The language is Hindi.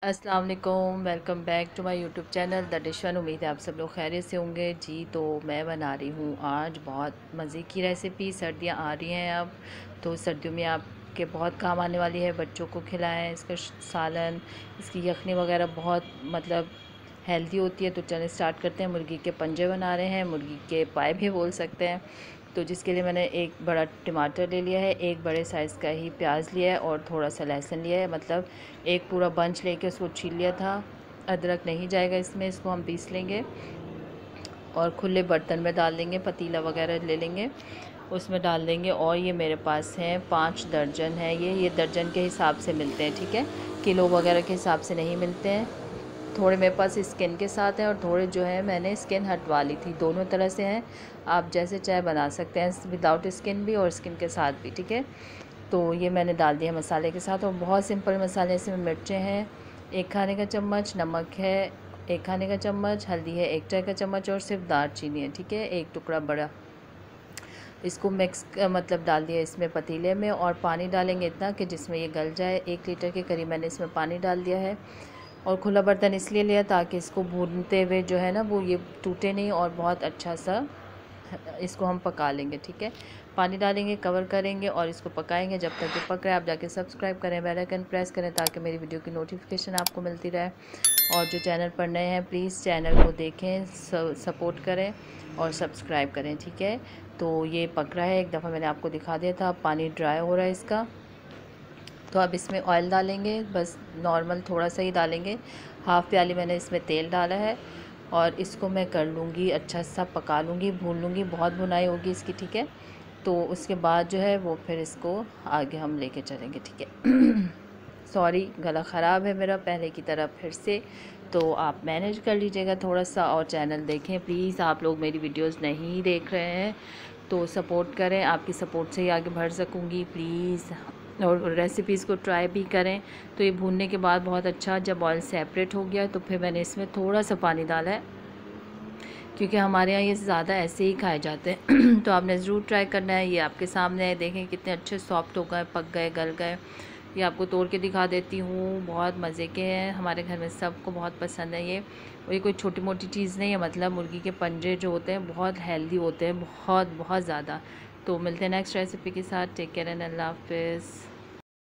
अस्सलाम वालेकुम, welcome back to my YouTube channel the dish one. उम्मीद है आप सब लोग खैरियत से होंगे जी। तो मैं बना रही हूँ आज बहुत मज़े की रेसिपी। सर्दियाँ आ रही हैं अब, तो सर्दियों में आपके बहुत काम आने वाली है। बच्चों को खिलाएं, इसका सालन, इसकी यखनी वगैरह बहुत मतलब हेल्दी होती है। तो चलिए स्टार्ट करते हैं। मुर्गी के पंजे बना रहे हैं, मुर्गी के पाए भी बोल सकते हैं। तो जिसके लिए मैंने एक बड़ा टमाटर ले लिया है, एक बड़े साइज़ का ही प्याज लिया है और थोड़ा सा लहसुन लिया है। मतलब एक पूरा बंच लेके उसको छील लिया था। अदरक नहीं जाएगा इसमें, इसको हम पीस लेंगे और खुले बर्तन में डाल देंगे। पतीला वगैरह ले लेंगे, उसमें डाल देंगे। और ये मेरे पास हैं 5 दर्जन है। ये दर्जन के हिसाब से मिलते हैं, ठीक है, किलो वगैरह के हिसाब से नहीं मिलते हैं। थोड़े मेरे पास स्किन के साथ हैं और थोड़े जो है मैंने स्किन हटवा ली थी। दोनों तरह से हैं, आप जैसे चाहे बना सकते हैं, विदाउट स्किन भी और स्किन के साथ भी, ठीक है। तो ये मैंने डाल दिया मसाले के साथ। और बहुत सिंपल मसाले, इसमें मिर्चें हैं 1 खाने का चम्मच, नमक है 1 खाने का चम्मच, हल्दी है 1 चाय का चम्मच और सिर्फ दालचीनी है, ठीक है, 1 टुकड़ा बड़ा। इसको मिक्स मतलब डाल दिया इसमें पतीले में और पानी डालेंगे इतना कि जिसमें ये गल जाए। 1 लीटर के करीब मैंने इसमें पानी डाल दिया है। और खुला बर्तन इसलिए लिया ताकि इसको भूनते हुए जो है ना वो ये टूटे नहीं और बहुत अच्छा सा इसको हम पका लेंगे, ठीक है। पानी डालेंगे, कवर करेंगे और इसको पकाएंगे जब तक ये पक रहा है। आप जाके सब्सक्राइब करें, बेल आइकन प्रेस करें ताकि मेरी वीडियो की नोटिफिकेशन आपको मिलती रहे। और जो चैनल पर नए हैं प्लीज़ चैनल को देखें, सपोर्ट करें और सब्सक्राइब करें, ठीक है। तो ये पक रहा है, एक दफ़ा मैंने आपको दिखा दिया था। पानी ड्राई हो रहा है इसका। तो अब इसमें ऑयल डालेंगे, बस नॉर्मल थोड़ा सा ही डालेंगे। हाफ़ प्याली मैंने इसमें तेल डाला है और इसको मैं कर लूँगी अच्छा सा, पका लूँगी, भून लूँगी। बहुत भुनाई होगी इसकी, ठीक है। तो उसके बाद जो है वो फिर इसको आगे हम लेके चलेंगे, ठीक है। सॉरी, गला ख़राब है मेरा पहले की तरह फिर से, तो आप मैनेज कर लीजिएगा थोड़ा सा। और चैनल देखें प्लीज़, आप लोग मेरी वीडियोस नहीं देख रहे हैं तो सपोर्ट करें, आपकी सपोर्ट से ही आगे बढ़ सकूँगी प्लीज़। और रेसिपीज़ को ट्राई भी करें। तो ये भूनने के बाद बहुत अच्छा जब ऑयल सेपरेट हो गया तो फिर मैंने इसमें थोड़ा सा पानी डाला है, क्योंकि हमारे यहाँ ये ज़्यादा ऐसे ही खाए जाते हैं। तो आपने ज़रूर ट्राई करना है। ये आपके सामने है, देखें कितने अच्छे सॉफ्ट हो गए, पक गए, गल गए। ये आपको तोड़ के दिखा देती हूँ, बहुत मज़े के हैं। हमारे घर में सबको बहुत पसंद है ये। और ये कोई छोटी मोटी चीज़ नहीं है, मतलब मुर्गी के पंजे जो होते हैं बहुत हेल्दी होते हैं, बहुत बहुत ज़्यादा। तो मिलते हैं नेक्स्ट रेसिपी के साथ। टेक केयर एंड अल्लाह हाफ़िज़।